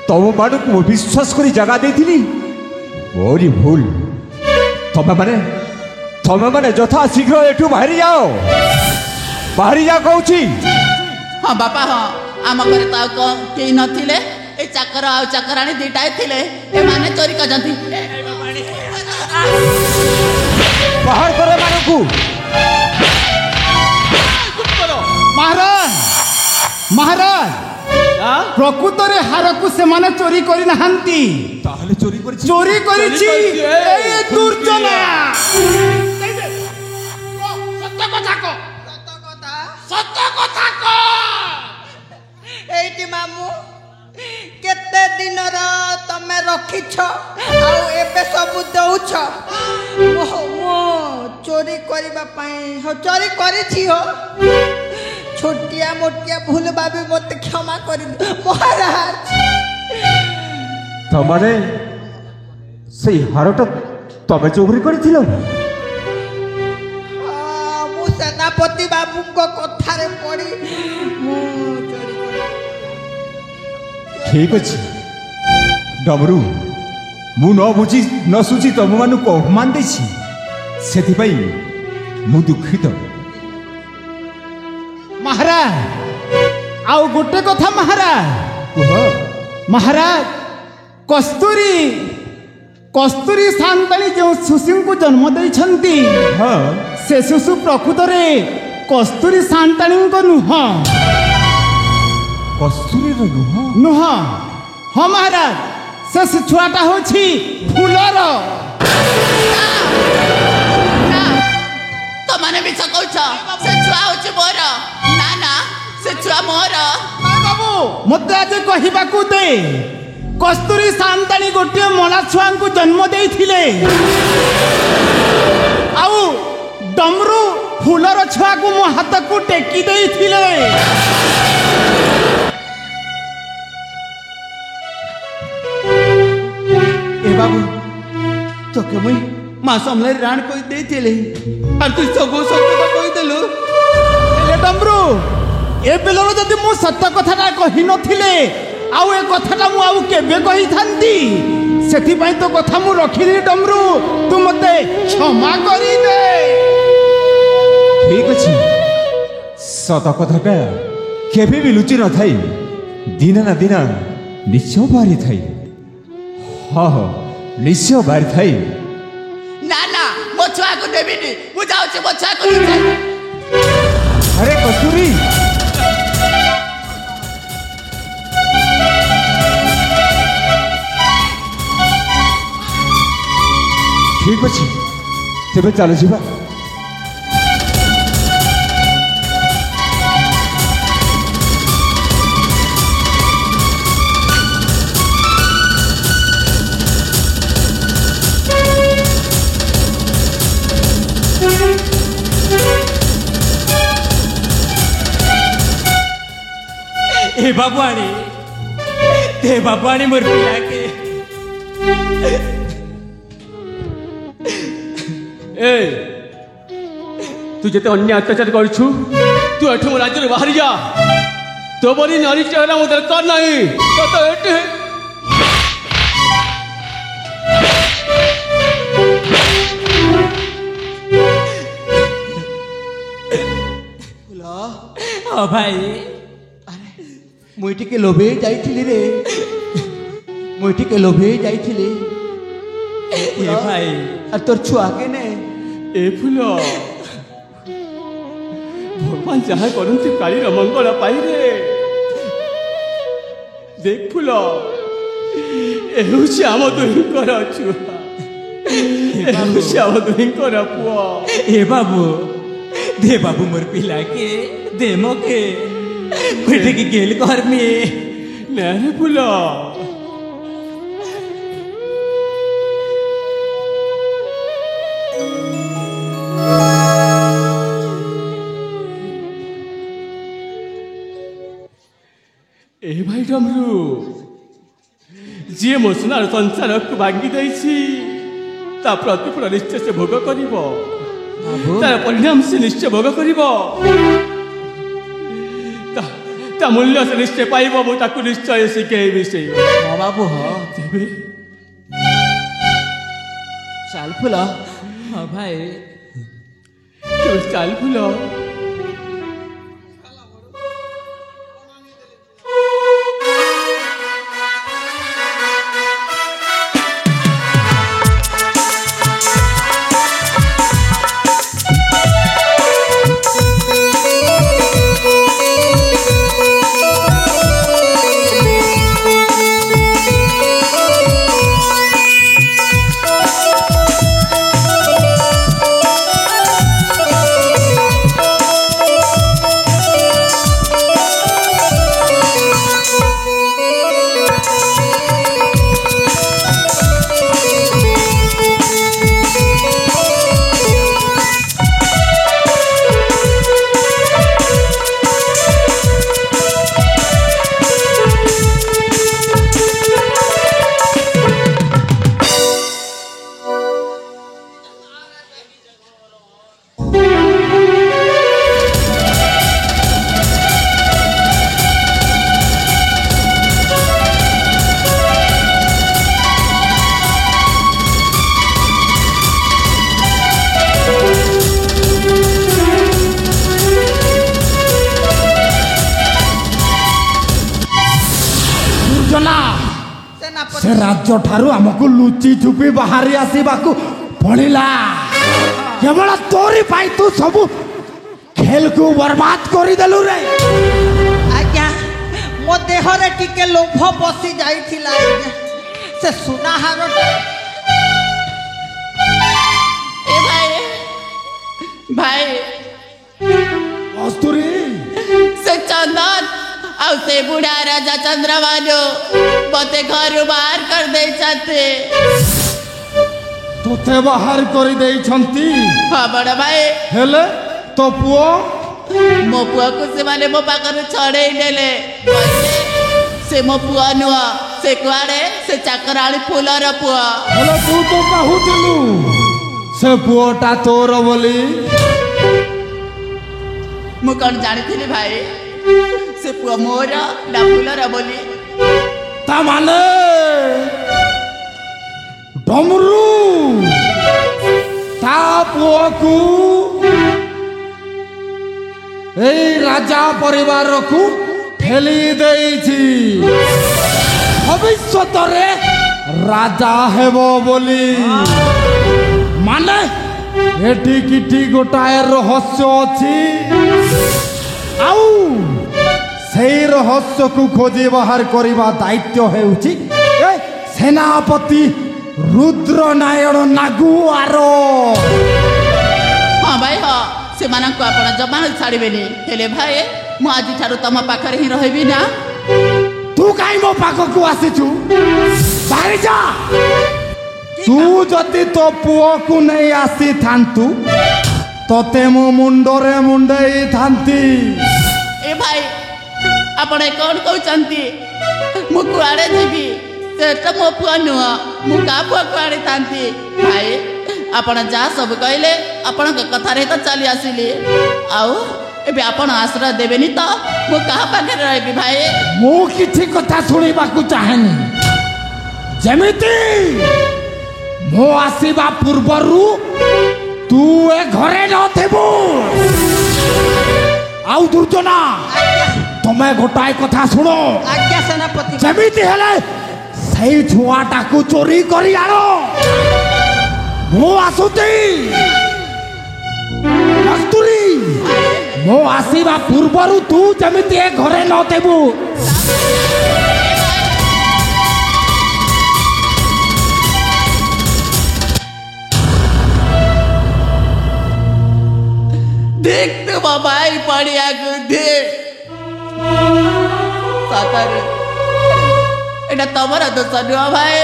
तम मानक मु विश्वास करी जगह देथिली मोरी भूल तमे माने यथा शीघ्र एठू बाहरी जाओ कहूची हां बापा हां आम घरे ता को केई नथिले ए चाकर आ चाकराणी दिटाए थिले ए माने चोरी करजंती बाहर करे मानकू महाराज महाराज प्रकृत रे हार को से माने चोरी करि नहंती ताहले चोरी करछि चोरी करिछि ए दुर्जना सत्य कथा को एटी मामू केते दिनर तमे रखिछ आउ एबे सब दउछ मो चोरी करबा पई हो चोरी करिछि हो छोटिया मोटिया भूल बाबी मत क्षमा करि महाराज तमने से हारटा तमे चोरी करथिलो मु सेनापति बाबू को कथा रे पड़ी मु चोरी ठीक अछि डमरू मु न बुझी न सुझी तम मानक अपमान देछि सेति पई मु दुखित महाराज आउ गोटे कथा महाराज कुह महाराज कस्तूरी शांताणी जो शिशु को जन्म देइछंती हां से शिशु प्रकृत रे कस्तूरी शांताणी को नुह कस्तूरी रो नुह हाँ महाराज से छुआटा होछि फूलर ना तो माने बिछ कहछ से छुआ होछ मोर ना ना से छुआ मोर बाबू मते आज कहिबाकू दे कस्तूरी शांताणी गोटे मला छुआ को जन्म देइथिले आउ डमरू फूलर छुआ को मो हाथ को टेकी देइथिले তোকে মুই মা সমলের রাণ কই দেইଥିଲି আর তুই সবু সত্যটা কইদেলু ହେଲେ ଡମ୍ବରୁ ଏ ବେଳରୁ ଯଦି ମୁଁ ସତ କଥାଟା କହିନଥିଲେ ଆଉ ଏ କଥାଟା ମୁଁ ଆଉ କେବେ କହିଥାନ୍ତି ସେଥିପାଇଁ ତୋ କଥା ମୁଁ ରଖିଲି ଡମ୍ବରୁ ତୁ ମତେ କ୍ଷମା କରିଦେ ଠିକ ଅଛି ସତ କଥାଟା କେବେ ବି ଲୁଚି ନଥାଇ ଦିନ ନା ଦିନ ନିଶ୍ଚୟ ବାହାରିଥାଏ ହଁ ନିଶ୍ଚୟ ବାହାରିଥାଏ ନା ନା ମୋ ଛୁଆକୁ ଦେବିନି ମୁଁ ଯାଉଛି ମୋ ଛୁଆକୁ ନେଇ ଆରେ କସ୍ତୁରୀ ଠିକ ଅଛି ତେବେ ଚାଲ ଯିବା ए बाबुआणी मोर पिला के ए तू जेते अन्य अत्याचार करछु तू एठु मो राज्य बाहर जा तो बोली नारी चेहरा मो दरकार नहीं तो एटे हाँ भाई मुई टिके लोभे जाइथिली रे मुई टिके लोभे जाइथिली ए भाई আর তোর ছুয়া কেনে ए फूल भगवान जहाँ करती कालीर मंगल पाई रे देख फूल ए आम दुहींकर छुआ आम दुहींकर पुआ ए बाबू मोर पिला के दे मके बेटे की गेल कर में नारे फूल ए भाई डमरू जी मो सुनार संसार को भांगी देछि ता प्रतिफल निश्चय से भोग करिब तार परिणाम से निश्चय भोग करिब ता मूल्य से निश्चय पाइब मु ताकू निश्चय शिखेबी से हाँ बाबू हाँ तेबे चाल फुल हाँ भाई तो चाल फूल ସେ ରାଜ୍ୟ ଠାରୁ ଆମକୁ ଲୁଚି ଛୁପି ବାହାରି ଆସିବାକୁ ପଡ଼ିଲା କେବଳ ତୋରି ପାଇଁ ତୁ ସବୁ ଖେଳକୁ ବର୍ବାଦ କରିଦେଲୁ ରେ ଆଜ୍ଞା ମୋ ଦେହରେ ଟିକେ ଲୋଭ ପଶି ଯାଇଥିଲା ଆଜ୍ଞା ସେ ସୁନାହାରଟା ए भाई भाई କସ୍ତୁରୀ से चंदन ଆଉ ସେ ବୁଢା ରାଜା ଚନ୍ଦ୍ରଭାନୁ ମତେ ଘରୁ ବାହାର କରିଦେଇଛନ୍ତି ତୋତେ ବାହାର କରିଦେଇଛନ୍ତି ହଁ ବଡ଼ ଭାଇ ହେଲେ ତୋ ପୁଅ ମୋ ପୁଅକୁ ସେମାନେ ମୋ ପାଖରୁ ଛଡ଼େଇ ନେଲେ କହିଲେ ସେ ମୋ ପୁଅ ନୁହଁ से कुआड़े से चाकराणी फूलर पुआ हेलो तू तो कहूथिलु से पुओटा तोर बोली मु कौन जानी भाई से पुआ मोर ना फूलर बोली ता माने डमरू ता पुओकू এই রাজা পরিবারকু ঠেলি দেইছি ভবিষ্যতরে রাজা হেব বলি মানে এটি কিটি গোটাଏ রহস্য ଅଛି ଆଉ সেই রহস্যକୁ খোঁজি বাহার করিবা দায়িত্ব হেউছি সেনাপতি রুদ্রনারায়ণ নাগুଆର हाँ भाई हाँ से आपण जमा छाड़बेनि हेले भाई मु आज ठारू तम पाखरे ही रहबी ना तू काई मो पाखकू आसीचु बाहर जा तू जति तो पुओ को नहीं आसी थांतु तोते मो मुंडरे मुंडई थांती ए भाई आपण कौन कहउचंती मु कुआड़े जीवी सेटा मो पुआ नुह मु का पुआ कुआड़े थांती भाई आपण जा सब कहले आपण कथा रे तो चली आसिली आउ एबे आपण आश्रय देबेनी तो मु कहा पाखे रहबी भाई मु किछि कथा सुनिबाकू चाहेनी जेमिति मो आसीबा पूर्वरु तू ए घरे न थेबो आउ दुर्जना तमे गोटाए कथा सुनो आज्ञा सेनापति जेमिति हेले सेई छुआटा को चोरी करी आनो मो आसुती कस्तूरी मो आसीबा पूर्वरु तू जेमिति ए घरे न थेबो देख तो बाबाई पड़िया गुदे सातर एटा तमरा दोष नुह भाई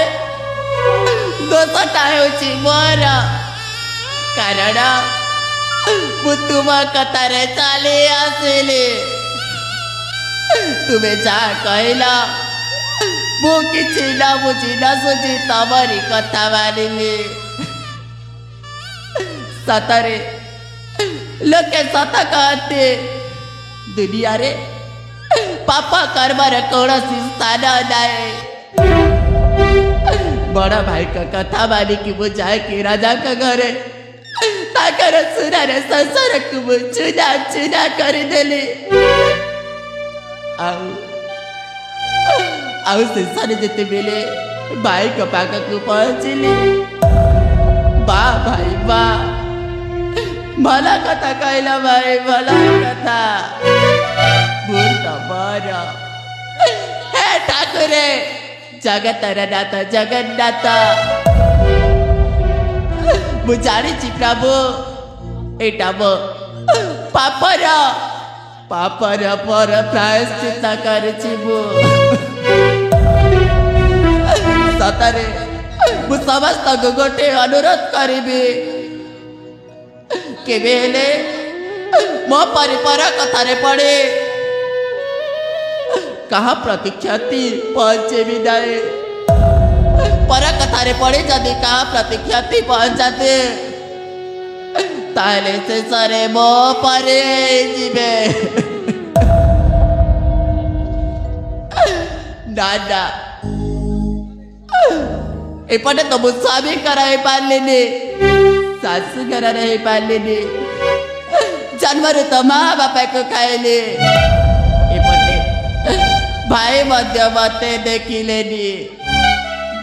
दोषटा होची मोर कारण मु तुम कथारे चली आसिली तुम्हें जा कहला मु किछि ना बुझी ना सुझी तमरी कथा मानिली सतरे लोके सत कहते दुनिया रे पापा करबार कौनसी स्थान नाए बड़ा भाई का कथा मानी कि वो जाए कि राजा का घरे ताकर सुनार संसार को वो चुना चुना कर देले आउ संसार जेते बेले भाई का पाक को पहुंचली बा भाई बा भला कथा कहला भाई भला कथा भूत बर हे ठाकुरे जगतर नाथ जगन्नाथ मु जानी प्रभु एटा मो पापर पापर पर प्रायश्चित करछि मु सतरे मु समस्त गोटे अनुरोध करिबी केबे हेले मो परिपर कथारे पड़े कहा प्रतीक्षाती पहुंचे भी नाए पर कथारे पड़े जदि कहा प्रतीक्षाती पहुंचाते ताले से सरे मो परे जीवे दादा एपटे तो मु स्वामी कराई पारलेनी सासू घर रही पारलेनी जन्मरु तो माँ बापा को खाइले एपटे भाई मध्य मते देखिलेनी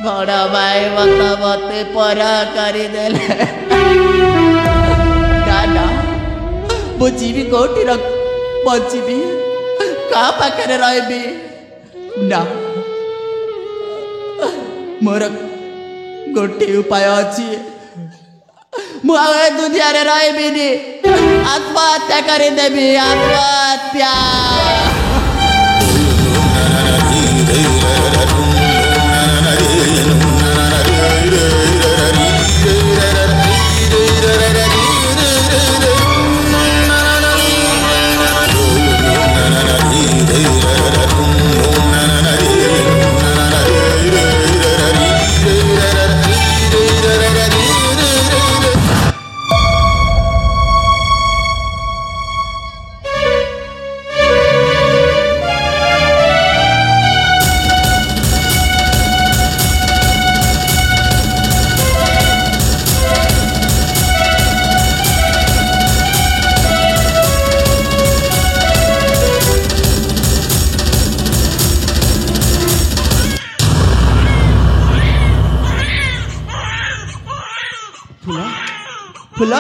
बड़ भाई मत मते पर करदेले दादा मु जीवी कोठी बचीबी का पाखे रही ना मोर गोटे उपाय अच्छी मुझे दुनिया रे रही आत्महत्या करदेवी आत्महत्या फुल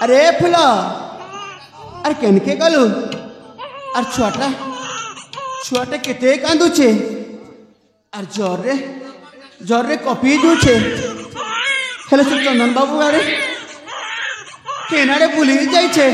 अरे फुल अरे केनके गलु अरे छुआटा केते कांदुचे अरे जोर रे कपी दूचे हेले से चंदन बाबू अरे केनाडे भूली जाइछे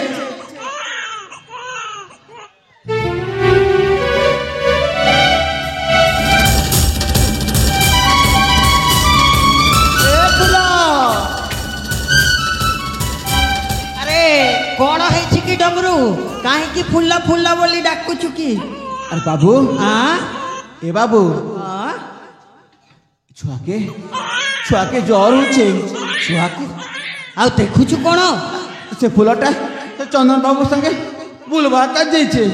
कौन है कि डमरू कहीं फुल्ला फुल्ला बोली डाकुचु की अरे बाबू हाँ ए बाबू हाँ छुआके ज्वर होचे छुआके आ देखुचु कौन से फुलटा से चंदन बाबू संगे बुलवा का जाइछे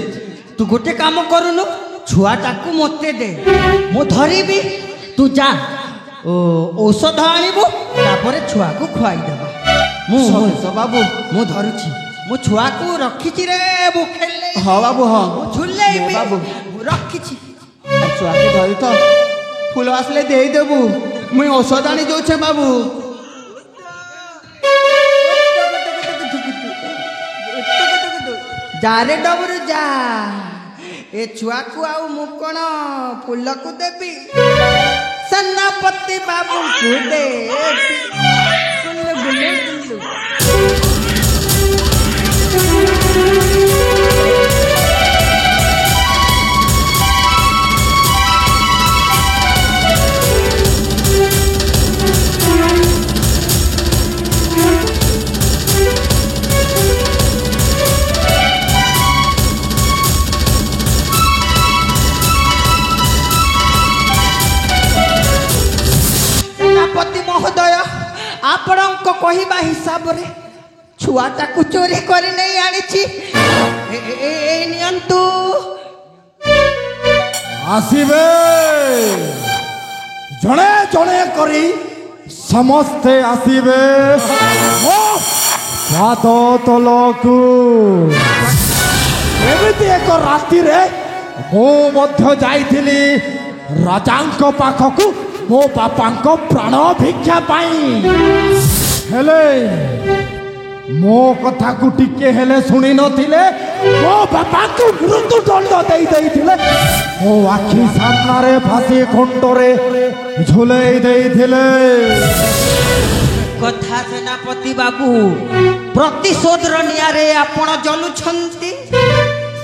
तू गोटे काम करूनु छुआटाकू मते दे मु धरिबी तू जा औषध आनिबु तापर छुआकू खुआई देबा मु बाबू मु धरुची मु छुआकू रखिची रे बुखेले हाँ बाबू हाँ झुल्लेबी बाबू रखिची छुआके धरी तो फुल आसले दे देबू मुई औषध आनी जाउछे बाबू जा रे डबरू जा ए छुआकू आउ मु कोन फुल को देबी सेनापति बाबू को देबी गुल्लू गुल्लू गुल्लू महोदय आपण कहवा हिसाब रे छुआटा को चोरी कर नहीं आनी नियंतु आसीबे जड़े जड़े करी समस्ते आसीबे ओ स्वाद तलकू एमिति एक राति रे मो मध्य जाइथिली राजांको पाखकू मो बापांको प्राण भिक्षा पाई हेले मो कथा को टिके हेले सुनी नथिले मो बापा को मृत्यु दंड देई देइथिले मो आखि सामना रे फांसी खुंटरे झुलेई देइथिले कथा सेनापति बाबू प्रतिशोध नियारे आपण जलुछंती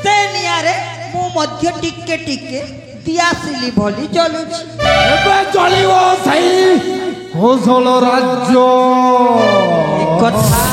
से नियारे मो मध्य टिके टिके दियासिली भली जलुछि एबे जलिवो सही होसल राज्य कथा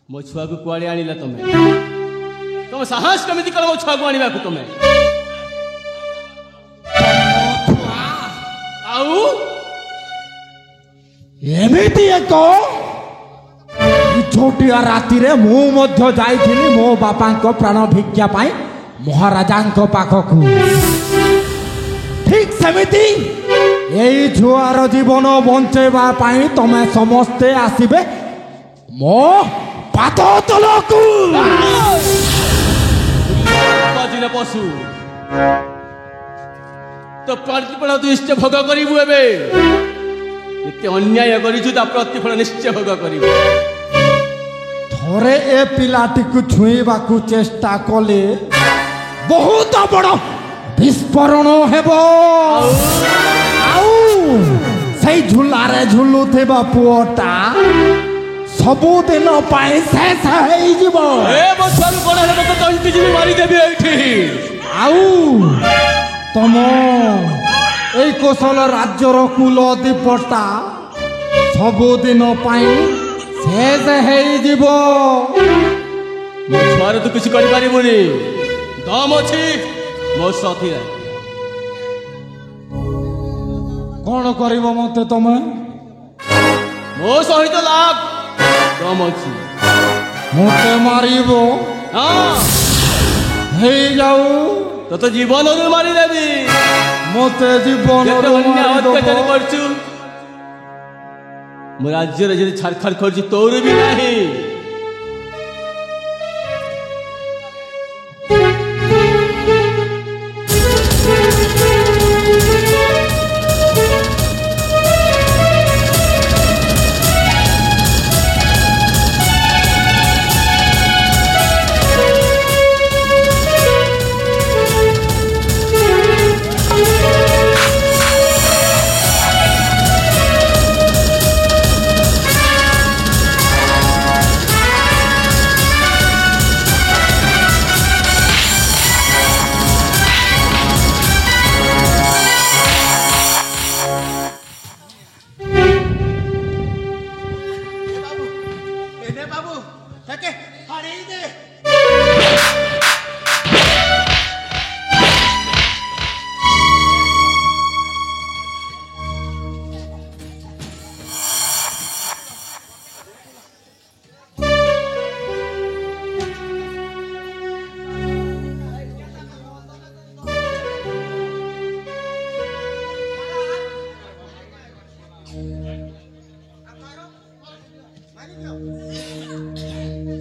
मो छुआ को कुआड़े आनिला तुम साहस कमिति कल मो छुआ को आनिबा को तुम आउ एमिति एक छोटिया राति रे मु मध्य जाइथिली मो बापा को प्राण भिक्षा पाई महाराजा को पाखकू ठीक सेमिति एई छुआर जीवन बंचेबा पाई तमे समस्ते आसीबे मो पाद तलकू बाजिना पशु तो प्रतिफल तू निश्चय भोग करिबु एबे एते अन्याय करिछु ता प्रतिफल निश्चय भोग करिबु थोरे ए पिलाटी को छुईबा को चेष्टा कले बहुत बड़ विस्फोरण हेबो आउ सही झुलारे झुलुथेबा पुओटा सबुदिन पाई शेष हेई जीवो ए मो छुआ को कोन हेले तो तंती जी मारी देबी एठी आउ तम এই কোশল রাজ্যর কুল দীপটা सबुदिन पाई शेष हेई जीवो ମୋ ଛୁଆର ତୁ କିଛି କରିପାରିବୁନି। ଦମ ଅଛି ମୋ ସାଥିରେ। କ'ଣ କରିବ ମତେ ତମେ? ମୋ ସହିତ ଲାଗ। ଦମ ଅଛି। ମତେ ମାରିବ? ହଁ ହେଇଯାଉ। ତତେ ଜୀବନରୁ ମାରିଦେବି। ମତେ ଜୀବନରୁ ଅତ୍ୟାଚାର କରୁଛୁ। ମୋ ରାଜ୍ୟରେ ଯଦି ଛାଡ଼ଖାଡ଼ କରୁଛି ତୋର ବି ନାହିଁ।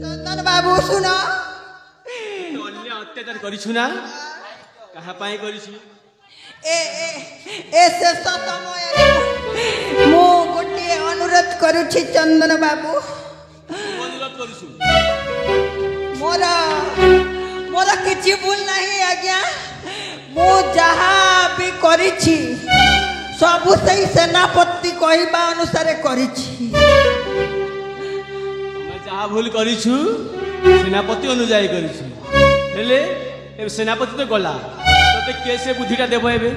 ଚନ୍ଦନ ବାବୁ ଶୁଣ, ଅନ୍ୟ ଅତ୍ୟାଚାର କରିଛୁ ନା? କାହା ପାଇଁ କରିଛୁ? ଏ ଶେଷ ସମୟରେ ମୁଁ ଗୋଟିଏ ଅନୁରୋଧ କରୁଛି ଚନ୍ଦନ ବାବୁ। ଅନୁରୋଧ କରୁଛୁ? ମୋର କିଛି ଭୁଲ ନାହିଁ ଆଜ୍ଞା। ମୁଁ ଯାହା ବି କରିଛି ସବୁ ସେଇ ସେନାପତି କହିବା ଅନୁସାରେ କରିଛି। ଯାହା ଭୁଲ କରିଛୁ ସେନାପତି ଅନୁଯାୟୀ କରିଛୁ। ହେଲେ ଏବେ ସେନାପତି ତ ଗଲା, ତତେ କିଏ ସେ ବୁଦ୍ଧିଟା ଦେବ? ଏବେ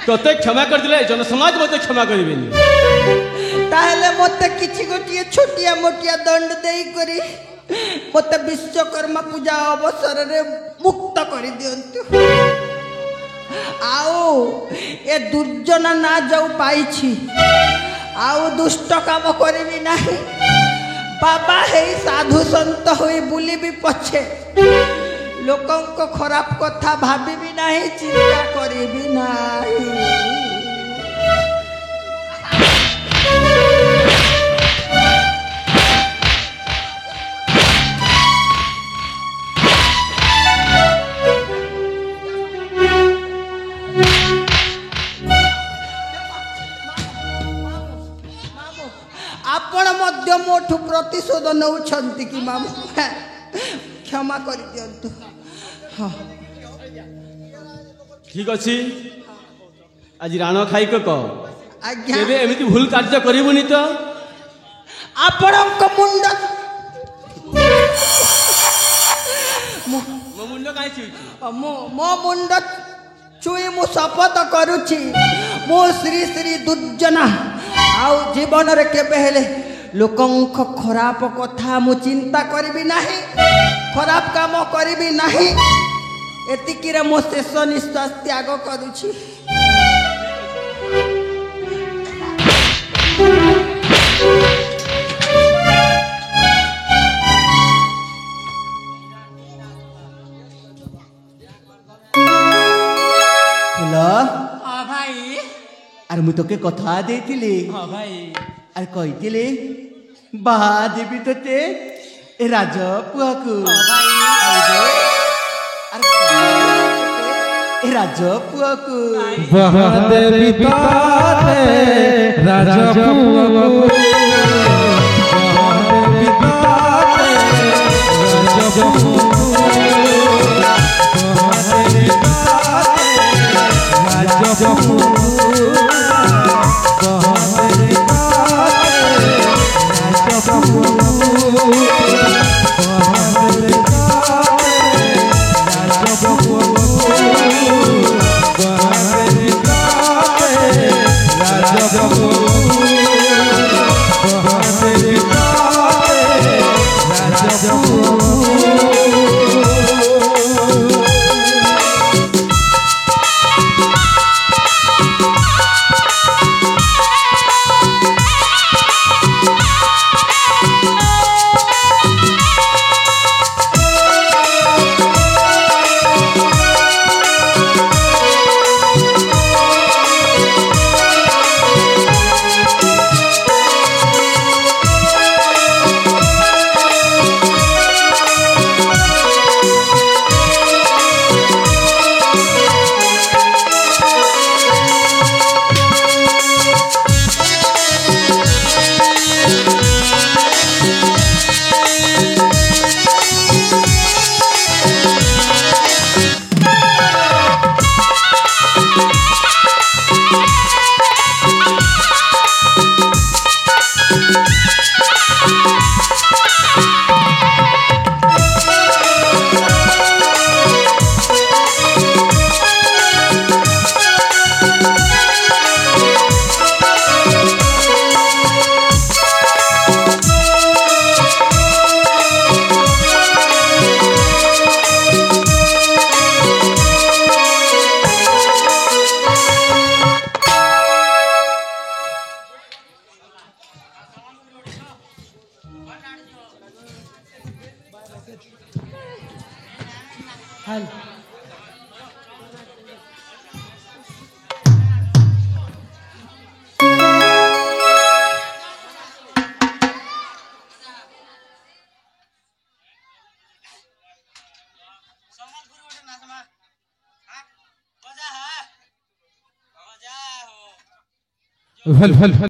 ତତେ କ୍ଷମା କରିଦେଲେ ଜନସମାଜ ମତେ କ୍ଷମା କରିବେନି। ତାହେଲେ ମତେ କିଛି ଗୋଟିଏ ଛୋଟିଆ ମୋଟିଆ ଦଣ୍ଡ ଦେଇକରି ମତେ ବିଶ୍ୱକର୍ମା ପୂଜା ଅବସରରେ ମୁକ୍ତ କରିଦିଅନ୍ତୁ। ଆଉ ଏ ଦୁର୍ଜନ ନା ଯୋଉ ପାଇଛି ଆଉ ଦୁଷ୍ଟ କାମ କରିବି ନାହିଁ। ବାବା ହେଇ ସାଧୁ ସନ୍ତ ହୋଇ ବୁଲିବି ପଛେ ଲୋକଙ୍କ ଖରାପ କଥା ଭାବିବି ନାହିଁ, ଚିନ୍ତା କରିବି ନାହିଁ। ଆପଣ ମଧ୍ୟ ମୋଠୁ ପ୍ରତିଶୋଧ ନେଉଛନ୍ତି କି ମାମୁ? କ୍ଷମା କରିଦିଅନ୍ତୁ। ହଁ ଠିକ ଅଛି, ଆଜି ରାଣ ଖାଇକ କହ ଆଜ୍ଞା। କେବେ ଏମିତି ଭୁଲ କାର୍ଯ୍ୟ କରିବୁନି ତ? ଆପଣଙ୍କ ମୁଣ୍ଡ ମୋ ମୁଣ୍ଡ କାହିଁ ଚିଉଛୁ? ମୋ ମୁଣ୍ଡ ଛୁଇଁ ମୁଁ ଶପଥ କରୁଛି ମୁଁ ଶ୍ରୀ ଶ୍ରୀ ଦୁର୍ଜନା ଆଉ ଜୀବନରେ କେବେ ହେଲେ ଲୋକଙ୍କ ଖରାପ କଥା ମୁଁ ଚିନ୍ତା କରିବି ନାହିଁ, ଖରାପ କାମ କରିବି ନାହିଁ। ଏତିକିରେ ମୁଁ ଶେଷ ନିଶ୍ୱାସ ତ୍ୟାଗ କରୁଛି। ହଁ ଭାଇ। ଆରେ ମୁଁ ତୋକେ କଥା ଦେଇଥିଲି। ହଁ ଭାଇ। ଆରେ କହିଥିଲି ବାହା ଦେବି ତୋତେ ଏ ରାଜ ପୁଅକୁ। ଏ ରାଜ ପୁଅକୁ ବାହା ଦେବି ତୋତେ ରାଜ ପୁଅକୁ। भल भल भल